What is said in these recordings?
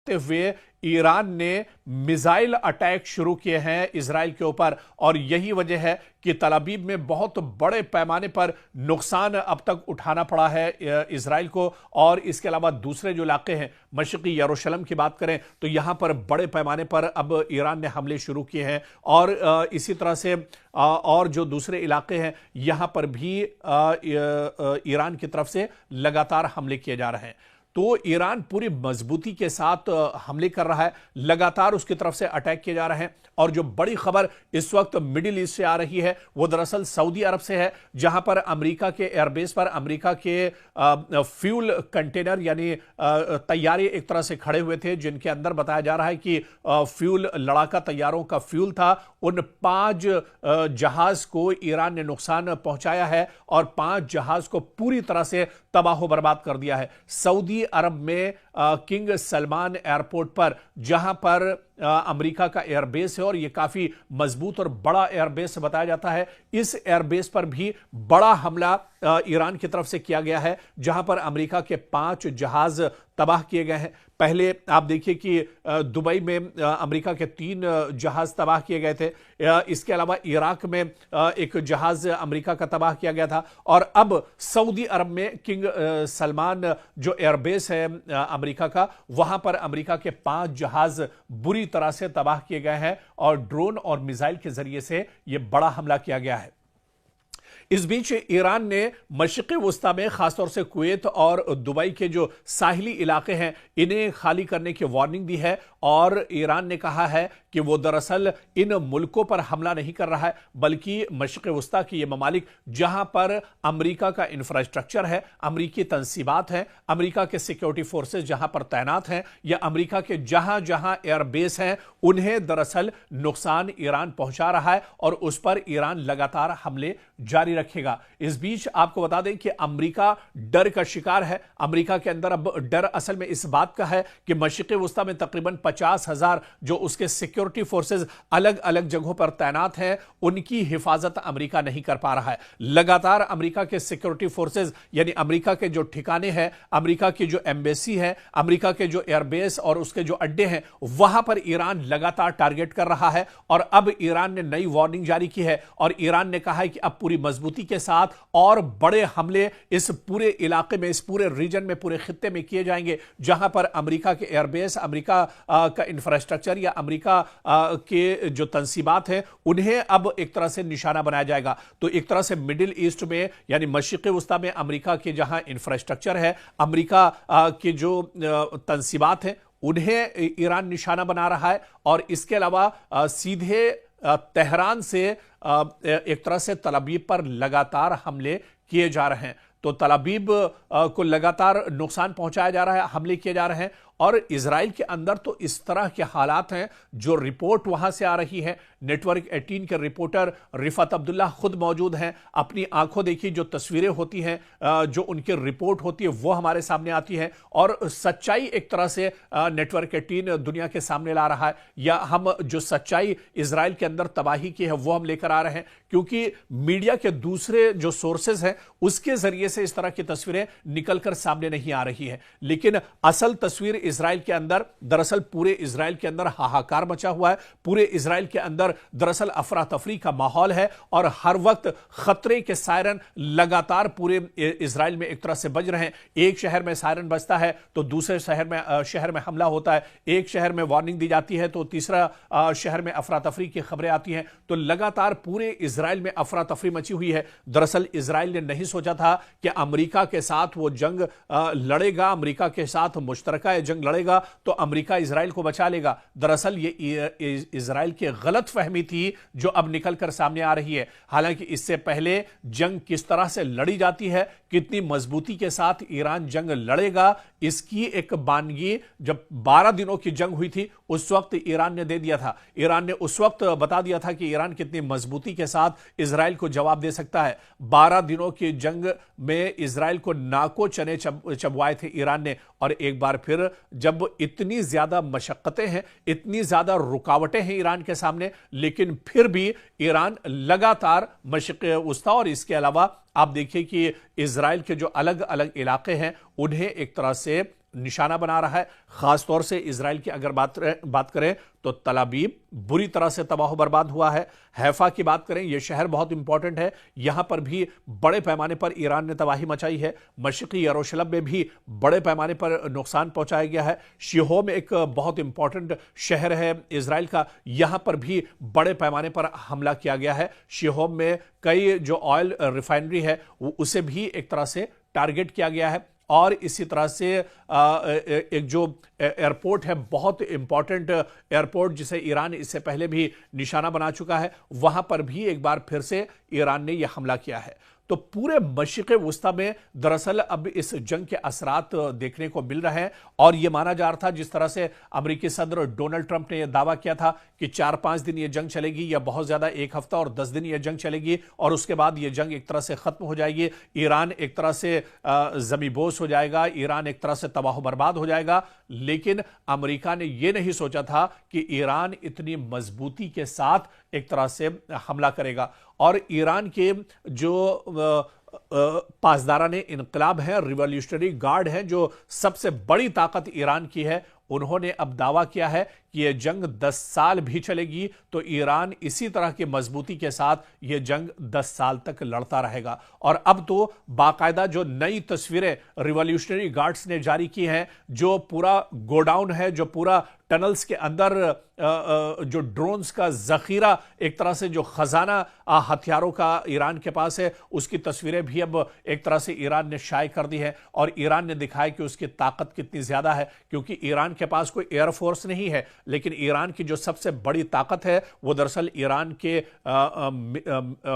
देखते हुए ईरान ने मिसाइल अटैक शुरू किए हैं इजराइल के ऊपर, और यही वजह है कि तल अवीव में बहुत बड़े पैमाने पर नुकसान अब तक उठाना पड़ा है इजराइल को। और इसके अलावा दूसरे जो इलाके हैं, मशरकी यरूशलेम की बात करें तो यहां पर बड़े पैमाने पर अब ईरान ने हमले शुरू किए हैं, और इसी तरह से और जो दूसरे इलाके हैं यहां पर भी ईरान की तरफ से लगातार हमले किए जा रहे हैं। तो ईरान पूरी मजबूती के साथ हमले कर रहा है, लगातार उसकी तरफ से अटैक किए जा रहे हैं। और जो बड़ी खबर इस वक्त मिडिल ईस्ट से आ रही है वो दरअसल सऊदी अरब से है, जहां पर अमेरिका के एयरबेस पर अमेरिका के फ्यूल कंटेनर यानी तैयारे एक तरह से खड़े हुए थे, जिनके अंदर बताया जा रहा है कि फ्यूल लड़ाका तैयारों का फ्यूल था। उन 5 जहाज को ईरान ने नुकसान पहुंचाया है और 5 जहाज को पूरी तरह से तबाह बर्बाद कर दिया है। सऊदी अरब में किंग सलमान एयरपोर्ट पर, जहां पर अमेरिका का एयरबेस है और यह काफी मजबूत और बड़ा एयरबेस बताया जाता है, इस एयरबेस पर भी बड़ा हमला ईरान की तरफ से किया गया है, जहां पर अमेरिका के 5 जहाज तबाह किए गए हैं। पहले आप देखिए कि दुबई में अमेरिका के 3 जहाज तबाह किए गए थे। इसके अलावा इराक में एक जहाज अमेरिका का तबाह किया गया था, और अब सऊदी अरब में किंग सलमान जो एयरबेस है अमेरिका का, वहां पर अमेरिका के 5 जहाज बुरी तरह से तबाह किए गए हैं और ड्रोन और मिसाइल के जरिए से यह बड़ा हमला किया गया है। इस बीच ईरान ने मशरिक़ वुस्ता में खासतौर से कुवैत और दुबई के जो साहिली इलाके हैं इन्हें खाली करने की वार्निंग दी है, और ईरान ने कहा है कि वो दरअसल इन मुल्कों पर हमला नहीं कर रहा है, बल्कि मशरिक़ वुस्ता के ये ममालिक जहां पर अमेरिका का इंफ्रास्ट्रक्चर है, अमेरिकी तंसीबात हैं, अमेरिका के सिक्योरिटी फोर्सेस जहां पर तैनात हैं, या अमेरिका के जहां जहां एयरबेस हैं, उन्हें दरअसल नुकसान ईरान पहुंचा रहा है और उस पर ईरान लगातार हमले जारी रखेगा। इस बीच आपको बता दें कि अमेरिका डर का शिकार है। अमेरिका के अंदर अब डर असल में इस बात का है कि मशरिक़ वुस्ता में तकरीबन 50,000 जो उसके सिक्योरिटी फोर्सेस अलग अलग जगहों पर तैनात हैं, उनकी हिफाजत अमेरिका नहीं कर पा रहा है। लगातार अमेरिका के सिक्योरिटी फोर्सेस यानी अमेरिका के जो ठिकाने हैं, अमेरिका की जो एम्बेसी है, अमेरिका के जो एयरबेस और उसके जो अड्डे हैं, वहां पर ईरान लगातार टारगेट कर रहा है। और अब ईरान ने नई वार्निंग जारी की है और ईरान ने कहा है कि अब पूरी मजबूती के साथ और बड़े हमले इस पूरे इलाके में, इस पूरे रीजन में, पूरे खित्ते में किए जाएंगे, जहां पर अमेरिका के एयरबेस, अमेरिका का इंफ्रास्ट्रक्चर या अमेरिका के जो तंसीबात हैं उन्हें अब एक तरह से निशाना बनाया जाएगा। तो एक तरह से मिडिल ईस्ट में यानी मशरिक़ वुस्ता में अमेरिका के जहां इंफ्रास्ट्रक्चर है, अमेरिका के जो तंसीबात हैं, उन्हें ईरान निशाना बना रहा है। और इसके अलावा सीधे तेहरान से एक तरह से तल अवीव पर लगातार हमले किए जा रहे हैं। तो तल अवीव को लगातार नुकसान पहुंचाया जा रहा है, हमले किए जा रहे हैं। और इजराइल के अंदर तो इस तरह के हालात हैं, जो रिपोर्ट वहां से आ रही है, नेटवर्क 18 के रिपोर्टर रिफत अब्दुल्ला खुद मौजूद हैं, अपनी आंखों देखी जो तस्वीरें होती हैं, जो उनकी रिपोर्ट होती है वो हमारे सामने आती है, और सच्चाई एक तरह से नेटवर्क 18 दुनिया के सामने ला रहा है, या हम जो सच्चाई इजराइल के अंदर तबाही की है वो हम लेकर आ रहे हैं, क्योंकि मीडिया के दूसरे जो सोर्सेज हैं उसके जरिए से इस तरह की तस्वीरें निकलकर सामने नहीं आ रही है। लेकिन असल तस्वीर इजराइल के अंदर, दरअसल पूरे इजराइल के अंदर हाहाकार मचा हुआ है, पूरे इजराइल के अंदर दरअसल अफरा तफरी का माहौल है, और हर वक्त खतरे के सायरन लगातार पूरे इजराइल में एक तरह से बज रहे हैं। एक शहर में सायरन बजता है तो दूसरे शहर में हमला होता है, एक शहर में वार्निंग दी जाती है तो तीसरा शहर में अफरा तफरी की खबरें आती हैं। तो लगातार पूरे इजराइल में अफरा तफरी मची हुई है। दरअसल इजराइल ने नहीं सोचा था कि अमेरिका के साथ वो जंग लड़ेगा, अमेरिका के साथ मुश्तरका जंग लड़ेगा तो अमेरिका इजराइल को बचा लेगा। दरअसल ये इजराइल की गलत फहमी थी जो अब निकलकर सामने आ रही है। हालांकि इससे पहले जंग किस तरह से लड़ी जाती है, कितनी मजबूती के साथ ईरान जंग लड़ेगा, इसकी एक बानगी जब 12 दिनों की जंग हुई थी उस वक्त ईरान ने दे दिया था। ईरान ने उस वक्त बता दिया था कि ईरान कितनी मजबूती के साथ इजराइल को जवाब दे सकता है। 12 दिनों की जंग में इजराइल को नाको चने चबवाए थे ईरान ने, और एक बार फिर जब इतनी ज्यादा मशक्कतें हैं, इतनी ज्यादा रुकावटें हैं ईरान के सामने, लेकिन फिर भी ईरान लगातार मशरिक़ वुस्ता और इसके अलावा आप देखिए कि इजराइल के जो अलग अलग इलाके हैं उन्हें एक तरह से निशाना बना रहा है। खासतौर से इजराइल की अगर बात करें तो तल अवीव बुरी तरह से तबाह बर्बाद हुआ है। हैफा की बात करें, यह शहर बहुत इंपॉर्टेंट है, यहां पर भी बड़े पैमाने पर ईरान ने तबाही मचाई है। मशरिकी यरूशलेम में भी बड़े पैमाने पर नुकसान पहुंचाया गया है। शिहोम एक बहुत इंपॉर्टेंट शहर है इजराइल का, यहां पर भी बड़े पैमाने पर हमला किया गया है। शिहोम में कई जो ऑयल रिफाइनरी है उसे भी एक तरह से टारगेट किया गया है। और इसी तरह से एक जो एयरपोर्ट है, बहुत इंपॉर्टेंट एयरपोर्ट जिसे ईरान इससे पहले भी निशाना बना चुका है, वहां पर भी एक बार फिर से ईरान ने यह हमला किया है। तो पूरे मशरिक़ वुस्ता में दरअसल अब इस जंग के असरात देखने को मिल रहे हैं। और यह माना जा रहा था, जिस तरह से अमेरिकी सदर डोनाल्ड ट्रंप ने यह दावा किया था कि 4-5 दिन यह जंग चलेगी, या बहुत ज्यादा 1 हफ्ता और 10 दिन यह जंग चलेगी, और उसके बाद यह जंग एक तरह से खत्म हो जाएगी, ईरान एक तरह से जमीबोस हो जाएगा, ईरान एक तरह से तबाह बर्बाद हो जाएगा। लेकिन अमेरिका ने यह नहीं सोचा था कि ईरान इतनी मजबूती के साथ एक तरह से हमला करेगा। और ईरान के जो पासदाराने इनकलाब है, रिवॉल्यूशनरी गार्ड है, जो सबसे बड़ी ताकत ईरान की है, उन्होंने अब दावा किया है कि यह जंग 10 साल भी चलेगी तो ईरान इसी तरह की मजबूती के साथ यह जंग 10 साल तक लड़ता रहेगा। और अब तो बाकायदा जो नई तस्वीरें रिवॉल्यूशनरी गार्ड्स ने जारी की हैं, जो पूरा गोडाउन है, जो पूरा टनल्स के अंदर जो ड्रोन्स का जखीरा, एक तरह से जो खजाना हथियारों का ईरान के पास है, उसकी तस्वीरें भी अब एक तरह से ईरान ने शाये कर दी है। और ईरान ने दिखाया कि उसकी ताकत कितनी ज्यादा है, क्योंकि ईरान के पास कोई एयरफोर्स नहीं है, लेकिन ईरान की जो सबसे बड़ी ताकत है वो दरअसल ईरान के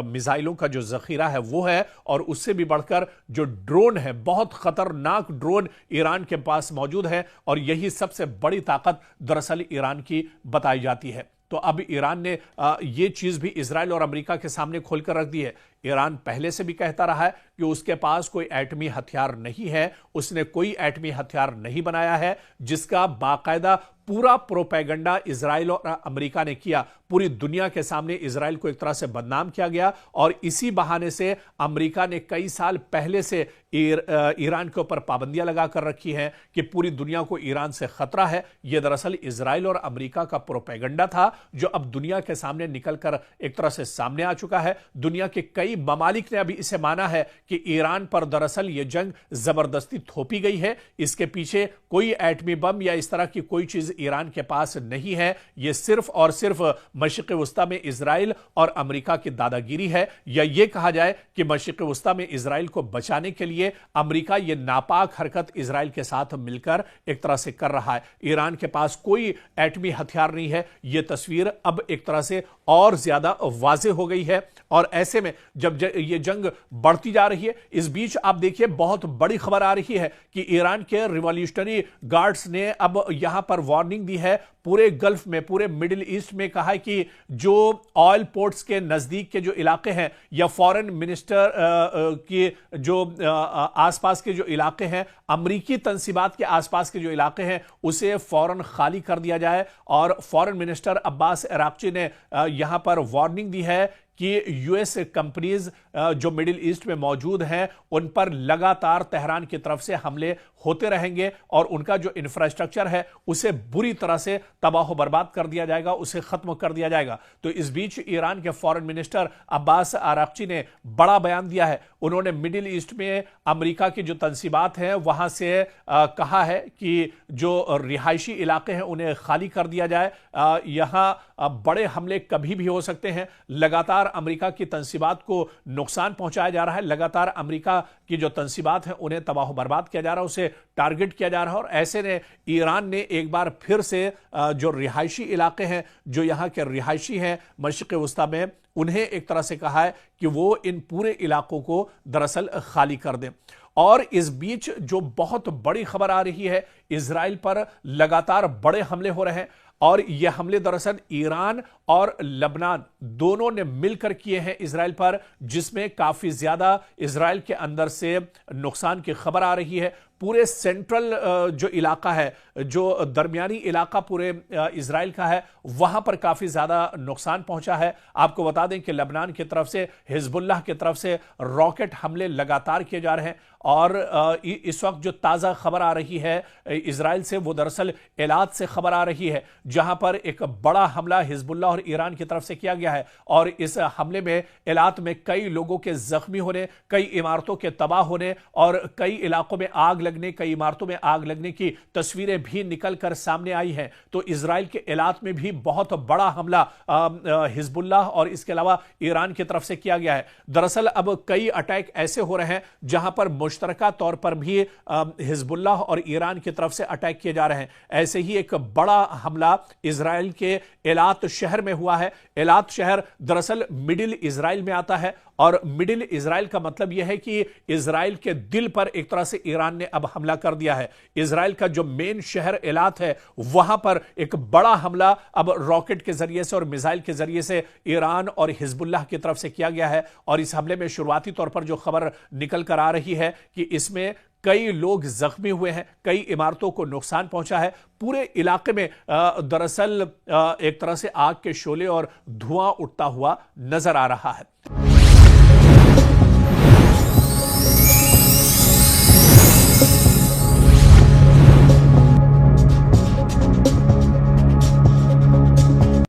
मिसाइलों का जो जखीरा है वो है। और उससे भी बढ़कर जो ड्रोन है, बहुत खतरनाक ड्रोन ईरान के पास मौजूद है, और यही सबसे बड़ी ताकत दरअसल ईरान की बताई जाती है। तो अब ईरान ने यह चीज भी इजराइल और अमेरिका के सामने खोलकर रख दी है। ईरान पहले से भी कहता रहा है कि उसके पास कोई एटमी हथियार नहीं है, उसने कोई एटमी हथियार नहीं बनाया है, जिसका बाकायदा पूरा प्रोपेगेंडा इजराइल और अमेरिका ने किया। पूरी दुनिया के सामने इजराइल को एक तरह से बदनाम किया गया, और इसी बहाने से अमेरिका ने कई साल पहले से ईरान के ऊपर पाबंदियां लगाकर रखी हैं कि पूरी दुनिया को ईरान से खतरा है। यह दरअसल इजराइल और अमेरिका का प्रोपेगेंडा था, जो अब दुनिया के सामने निकलकर एक तरह से सामने आ चुका है। दुनिया के कई ममालिक ने अभी इसे माना है कि ईरान पर दरअसल यह जंग जबरदस्ती थोपी गई है, इसके पीछे कोई एटमी बम या इस तरह की कोई चीज ईरान के पास नहीं है। यह सिर्फ और सिर्फ मशरिक़ वुस्ता में इजराइल और अमेरिका की दादागिरी है, या यह कहा जाए कि मशरिक़ वुस्ता में इजराइल को बचाने के लिए अमेरिका यह नापाक हरकत इजराइल के साथ मिलकर एक तरह से कर रहा है। ईरान के पास कोई एटमी हथियार नहीं है, यह तस्वीर अब एक तरह से और ज्यादा वाज़ेह हो गई है। और ऐसे में जब यह जंग बढ़ती जा रही है, इस बीच आप देखिए बहुत बड़ी खबर आ रही है कि ईरान के रिवॉल्यूशनरी गार्ड्स ने अब यहां पर वार्निंग दी है पूरे गल्फ में, पूरे मिडिल ईस्ट में। कहा है कि जो ऑयल पोर्ट्स के नजदीक के जो इलाके हैं, या फॉरेन मिनिस्टर के जो आसपास के जो इलाके हैं, अमरीकी तंसीबात के आसपास के जो इलाके हैं, उसे फौरन खाली कर दिया जाए। और फॉरेन मिनिस्टर अब्बास अराक्ची ने यहां पर वार्निंग दी है कि यूएस कंपनीज जो मिडिल ईस्ट में मौजूद हैं, उन पर लगातार तेहरान की तरफ से हमले होते रहेंगे, और उनका जो इंफ्रास्ट्रक्चर है उसे बुरी तरह से तबाह बर्बाद कर दिया जाएगा, उसे खत्म कर दिया जाएगा। तो इस बीच ईरान के फॉरेन मिनिस्टर अब्बास अराक्ची ने बड़ा बयान दिया है। उन्होंने मिडिल ईस्ट में अमेरिका की जो तंसीबात हैं वहां से कहा है कि जो रिहायशी इलाके हैं उन्हें खाली कर दिया जाए। यहां बड़े हमले कभी भी हो सकते हैं। लगातार अमेरिका की तंसीबात को नुकसान पहुंचाया जा रहा है, लगातार अमेरिका की जो तंसीबात हैं उन्हें तबाह बर्बाद किया जा रहा है, उसे टारगेट किया जा रहा है। और ऐसे ने ईरान ने एक बार फिर से जो रिहायशी इलाके हैं, जो यहां के रिहायशी हैं मशरिक़ वुस्ता में, उन्हें एक तरह से कहा है कि वो इन पूरे इलाकों को दरअसल खाली कर दें। और इस बीच जो बहुत बड़ी खबर आ रही है, इजराइल पर लगातार बड़े हमले हो रहे हैं, और यह हमले दरअसल ईरान और लबनान दोनों ने मिलकर किए हैं इजराइल पर, जिसमें काफी ज्यादा इजराइल के अंदर से नुकसान की खबर आ रही है। पूरे सेंट्रल जो इलाका है, जो दरमियानी इलाका पूरे इजराइल का है, वहां पर काफी ज्यादा नुकसान पहुंचा है। आपको बता दें कि लेबनान की तरफ से, हिजबुल्लाह की तरफ से रॉकेट हमले लगातार किए जा रहे हैं और इस वक्त जो ताजा खबर आ रही है इजराइल से, वो दरअसल एलात से खबर आ रही है, जहां पर एक बड़ा हमला हिजबुल्लाह और ईरान की तरफ से किया गया है और इस हमले में एलात में कई लोगों के जख्मी होने, कई इमारतों के तबाह होने और कई इलाकों में आग लगने, कई इमारतों में आग लगने की तस्वीरें भी निकलकर सामने आई हैं। तो इजराइल के एलात में भी बहुत बड़ा हमला हिजबुल्लाह और इसके अलावा ईरान की तरफ से किया गया है। दरअसल अब कई अटैक ऐसे हो रहे हैं जहां पर मुश्तरका तौर पर भी हिजबुल्लाह और ईरान की तरफ से अटैक किए जा रहे हैं। ऐसे ही एक बड़ा हमला इजराइल के एलात शहर में हुआ है। एलात शहर दरअसल मिडिल इजराइल में आता है और मिडिल इजराइल का मतलब यह है कि इजराइल के दिल पर एक तरह से ईरान ने अब हमला कर दिया है। इजराइल का जो मेन शहर एलात है, वहां पर एक बड़ा हमला अब रॉकेट के जरिए से और मिसाइल के जरिए से ईरान और हिजबुल्लाह की तरफ से किया गया है। और इस हमले में शुरुआती तौर पर जो खबर निकल कर आ रही है कि इसमें कई लोग जख्मी हुए हैं, कई इमारतों को नुकसान पहुंचा है। पूरे इलाके में दरअसल एक तरह से आग के शोले और धुआं उठता हुआ नजर आ रहा है।